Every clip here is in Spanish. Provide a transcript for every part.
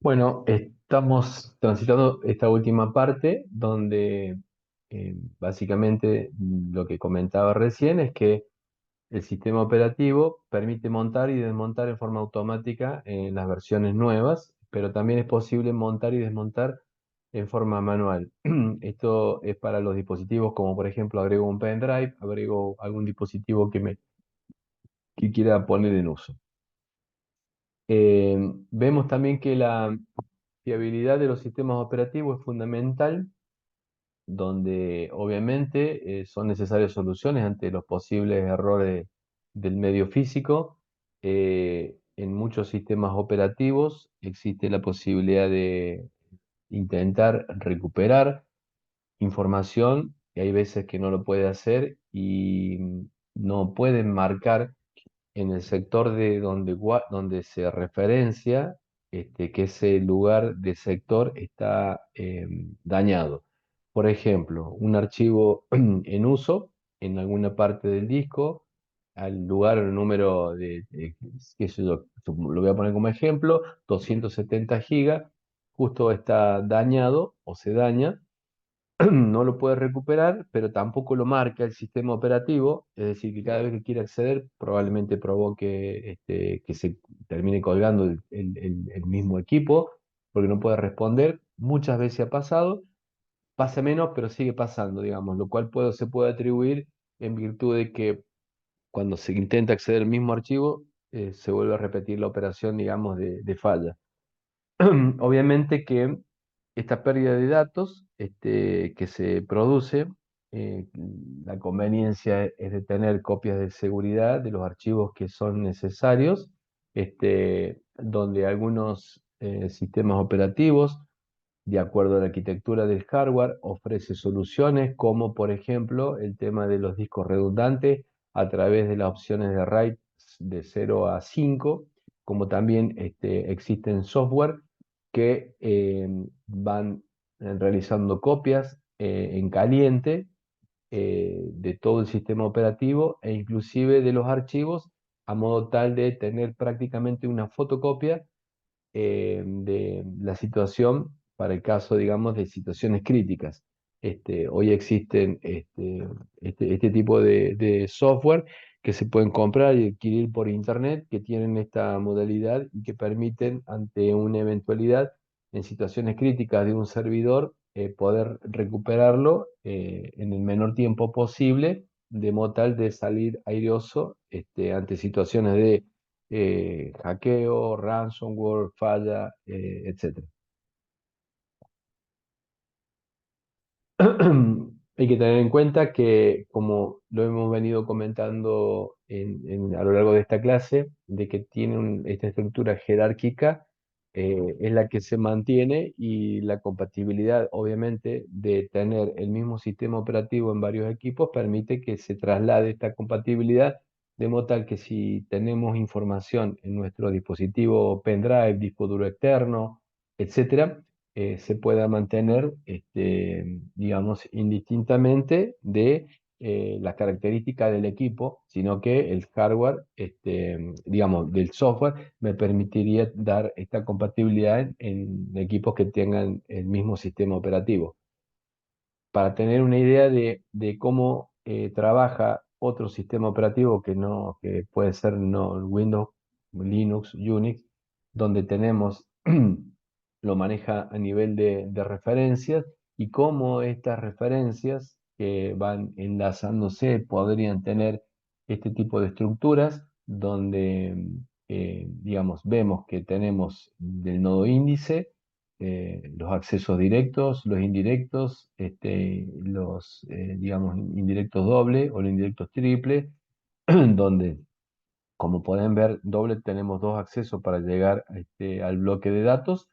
Bueno, estamos transitando esta última parte donde básicamente lo que comentaba recién es que el sistema operativo permite montar y desmontar en forma automática en las versiones nuevas, pero también es posible montar y desmontar en forma manual. Esto es para los dispositivos como por ejemplo agrego un pendrive, agrego algún dispositivo que quiera poner en uso. Vemos también que la fiabilidad de los sistemas operativos es fundamental, donde obviamente son necesarias soluciones ante los posibles errores del medio físico. En muchos sistemas operativos existe la posibilidad de intentar recuperar información y hay veces que no lo puede hacer y no pueden marcar en el sector de donde se referencia que ese lugar de sector está dañado. Por ejemplo, un archivo en uso en alguna parte del disco, al lugar o número qué sé yo, lo voy a poner como ejemplo, 270 gigas, justo está dañado o se daña. No lo puede recuperar, pero tampoco lo marca el sistema operativo, es decir, que cada vez que quiere acceder probablemente provoque que se termine colgando el mismo equipo, porque no puede responder. Muchas veces ha pasado, pasa menos, pero sigue pasando, digamos, lo cual se puede atribuir en virtud de que cuando se intenta acceder al mismo archivo, se vuelve a repetir la operación, digamos, de falla. Obviamente que esta pérdida de datos que se produce, eh, la conveniencia es de tener copias de seguridad de los archivos que son necesarios, donde algunos sistemas operativos, de acuerdo a la arquitectura del hardware, ofrece soluciones como por ejemplo el tema de los discos redundantes a través de las opciones de RAID de 0 a 5, como también existen software que van realizando copias en caliente de todo el sistema operativo e inclusive de los archivos, a modo tal de tener prácticamente una fotocopia de la situación para el caso, digamos, de situaciones críticas. Hoy existen este tipo de software que se pueden comprar y adquirir por internet, que tienen esta modalidad y que permiten, ante una eventualidad en situaciones críticas de un servidor, poder recuperarlo en el menor tiempo posible, de modo tal de salir airoso ante situaciones de hackeo, ransomware, falla, etcétera. Hay que tener en cuenta que, como lo hemos venido comentando a lo largo de esta clase, de que tiene esta estructura jerárquica, es la que se mantiene y la compatibilidad, obviamente, de tener el mismo sistema operativo en varios equipos permite que se traslade esta compatibilidad de modo tal que si tenemos información en nuestro dispositivo pendrive, disco duro externo, etcétera, se pueda mantener, digamos, indistintamente de las características del equipo, sino que el hardware, digamos, del software me permitiría dar esta compatibilidad en equipos que tengan el mismo sistema operativo. Para tener una idea de cómo trabaja otro sistema operativo que puede ser no Windows, Linux, Unix, donde tenemos, lo maneja a nivel de referencias y cómo estas referencias que van enlazándose podrían tener este tipo de estructuras donde, digamos, vemos que tenemos del nodo índice los accesos directos, los indirectos, digamos, indirectos doble o los indirectos triple, donde, como pueden ver, doble tenemos dos accesos para llegar al bloque de datos,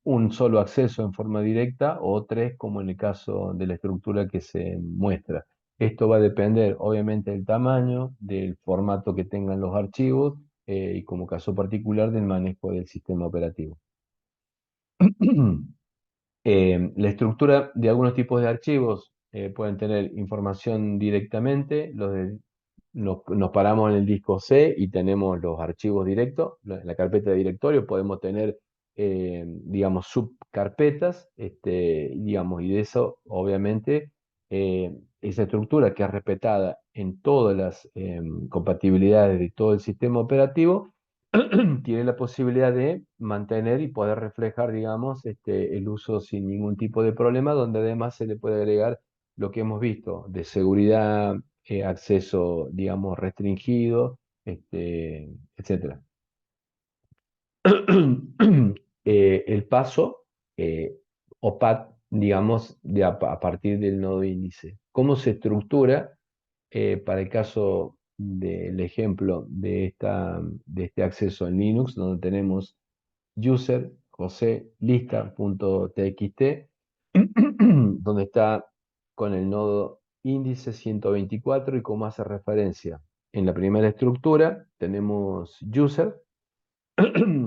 un solo acceso en forma directa o tres, como en el caso de la estructura que se muestra. Esto va a depender, obviamente, del tamaño, del formato que tengan los archivos y, como caso particular, del manejo del sistema operativo. La estructura de algunos tipos de archivos pueden tener información directamente, nos paramos en el disco C y tenemos los archivos directos, en la carpeta de directorio podemos tener digamos, subcarpetas, digamos, y de eso, obviamente, esa estructura que es respetada en todas las compatibilidades de todo el sistema operativo, tiene la posibilidad de mantener y poder reflejar, digamos, el uso sin ningún tipo de problema, donde además se le puede agregar lo que hemos visto de seguridad, acceso, digamos, restringido, etcétera. El paso OPAT, digamos, a partir del nodo índice. ¿Cómo se estructura para el caso del ejemplo de este acceso en Linux, donde tenemos user, José, lista.txt, donde está con el nodo índice 124 y cómo hace referencia? En la primera estructura tenemos user,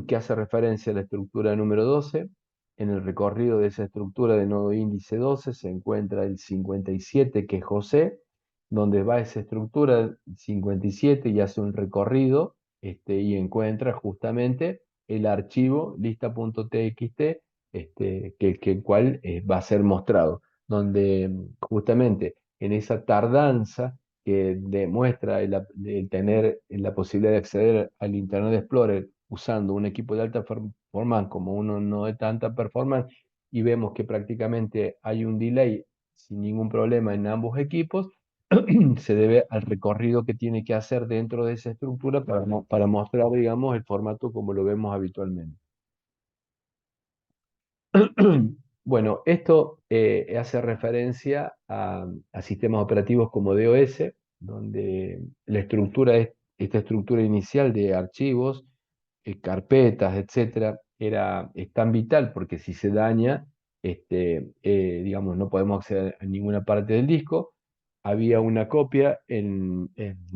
que hace referencia a la estructura número 12. En el recorrido de esa estructura de nodo índice 12 se encuentra el 57, que es José, donde va esa estructura 57 y hace un recorrido, y encuentra justamente el archivo lista.txt, que el cual va a ser mostrado, donde justamente en esa tardanza que demuestra el tener la posibilidad de acceder al Internet Explorer usando un equipo de alta performance como uno no de tanta performance, y vemos que prácticamente hay un delay sin ningún problema en ambos equipos, se debe al recorrido que tiene que hacer dentro de esa estructura para mostrar, digamos, el formato como lo vemos habitualmente. Bueno, esto hace referencia a sistemas operativos como DOS, donde la estructura esta estructura inicial de archivos, carpetas, etcétera, es tan vital porque si se daña, digamos, no podemos acceder a ninguna parte del disco. Había una copia en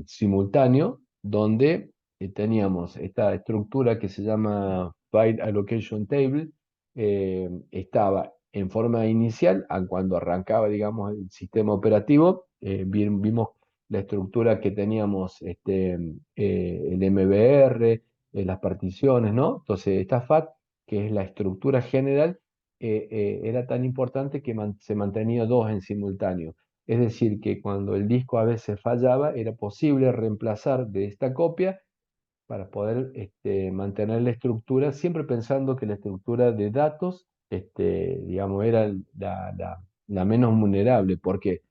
simultáneo donde teníamos esta estructura que se llama File Allocation Table. Estaba en forma inicial, cuando arrancaba, digamos, el sistema operativo, vimos la estructura que teníamos, el MBR, las particiones, ¿no? Entonces, esta FAT, que es la estructura general, era tan importante que se mantenía dos en simultáneo. Es decir, que cuando el disco a veces fallaba, era posible reemplazar de esta copia para poder mantener la estructura, siempre pensando que la estructura de datos, digamos, era la menos vulnerable, porque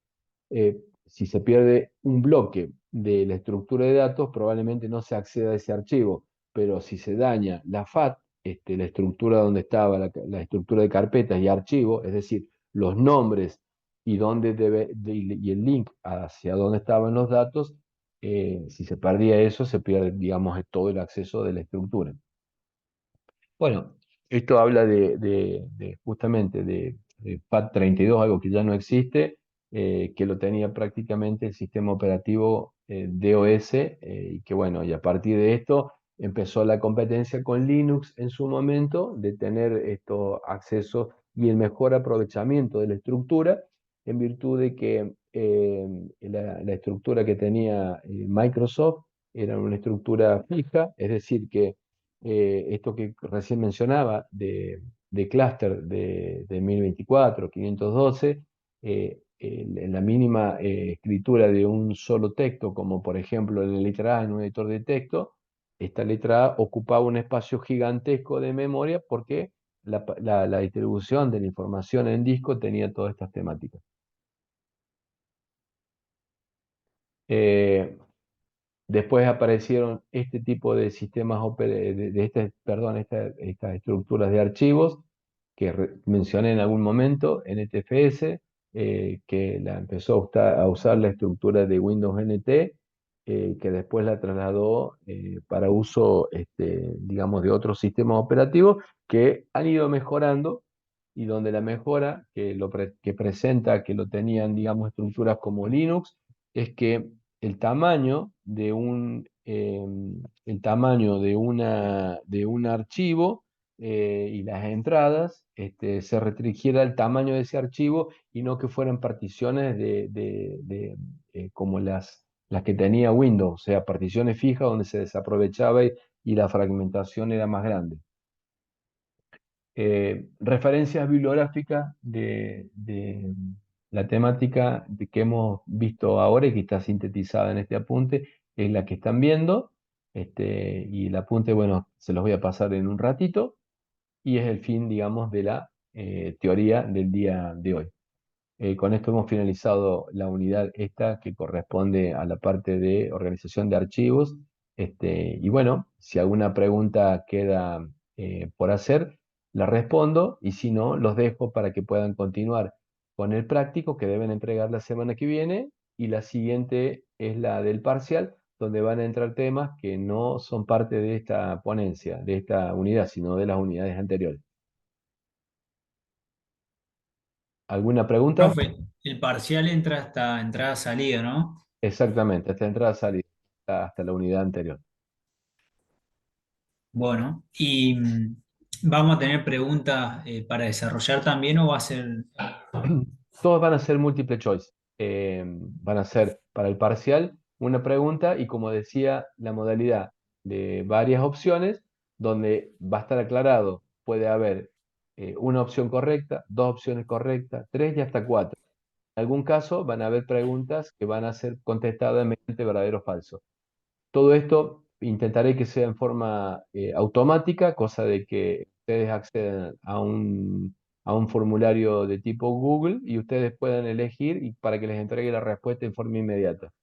si se pierde un bloque de la estructura de datos, probablemente no se acceda a ese archivo, pero si se daña la FAT, la estructura donde estaba la estructura de carpetas y archivos, es decir, los nombres y, y el link hacia dónde estaban los datos, si se perdía eso, se pierde, digamos, todo el acceso de la estructura. Bueno, esto habla justamente de FAT32, algo que ya no existe, que lo tenía prácticamente el sistema operativo DOS, y que bueno, y a partir de esto empezó la competencia con Linux en su momento de tener estos accesos y el mejor aprovechamiento de la estructura, en virtud de que la estructura que tenía Microsoft era una estructura fija, es decir, que esto que recién mencionaba de clúster de 1024, 512, en la mínima escritura de un solo texto, como por ejemplo la letra A en un editor de texto, esta letra A ocupaba un espacio gigantesco de memoria porque la distribución de la información en disco tenía todas estas temáticas. Eh, Después aparecieron este tipo de sistemas, perdón, estas estructuras de archivos que mencioné en algún momento, NTFS, que la empezó a usar la estructura de Windows NT, que después la trasladó para uso, digamos, de otros sistemas operativos que han ido mejorando, y donde la mejora que presenta, que lo tenían, digamos, estructuras como Linux, es que el tamaño el tamaño de un archivo, y las entradas, se restringiera el tamaño de ese archivo y no que fueran particiones como las que tenía Windows, o sea, particiones fijas donde se desaprovechaba y la fragmentación era más grande. Referencias bibliográficas de la temática que hemos visto ahora y que está sintetizada en este apunte es la que están viendo. Y el apunte, bueno, se los voy a pasar en un ratito y es el fin, digamos, de la teoría del día de hoy. Con esto hemos finalizado la unidad esta que corresponde a la parte de organización de archivos. Y bueno, si alguna pregunta queda por hacer, la respondo y si no, los dejo para que puedan continuar con el práctico que deben entregar la semana que viene y la siguiente es la del parcial, donde van a entrar temas que no son parte de esta ponencia, de esta unidad, sino de las unidades anteriores. ¿Alguna pregunta? Profe, el parcial entra hasta entrada-salida, ¿no? Exactamente, hasta entrada salida, hasta la unidad anterior. Bueno, y vamos a tener preguntas para desarrollar también o va a ser... Todos van a ser multiple choice. Van a ser para el parcial una pregunta y como decía, la modalidad de varias opciones donde va a estar aclarado, puede haber una opción correcta, dos opciones correctas, tres y hasta cuatro. En algún caso van a haber preguntas que van a ser contestadas mediante verdadero o falso. Todo esto intentaré que sea en forma automática, cosa de que ustedes accedan a un formulario de tipo Google y ustedes puedan elegir y para que les entregue la respuesta en forma inmediata,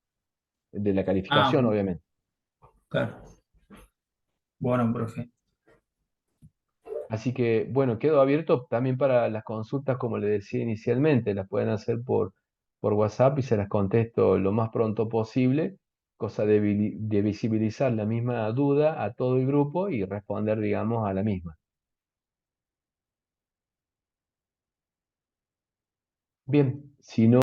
de la Ah, calificación, obviamente. claro. Bueno, profe. Así que, bueno, quedo abierto también para las consultas, como les decía inicialmente, las pueden hacer por WhatsApp y se las contesto lo más pronto posible, cosa de visibilizar la misma duda a todo el grupo y responder, digamos, a la misma. Bien, si no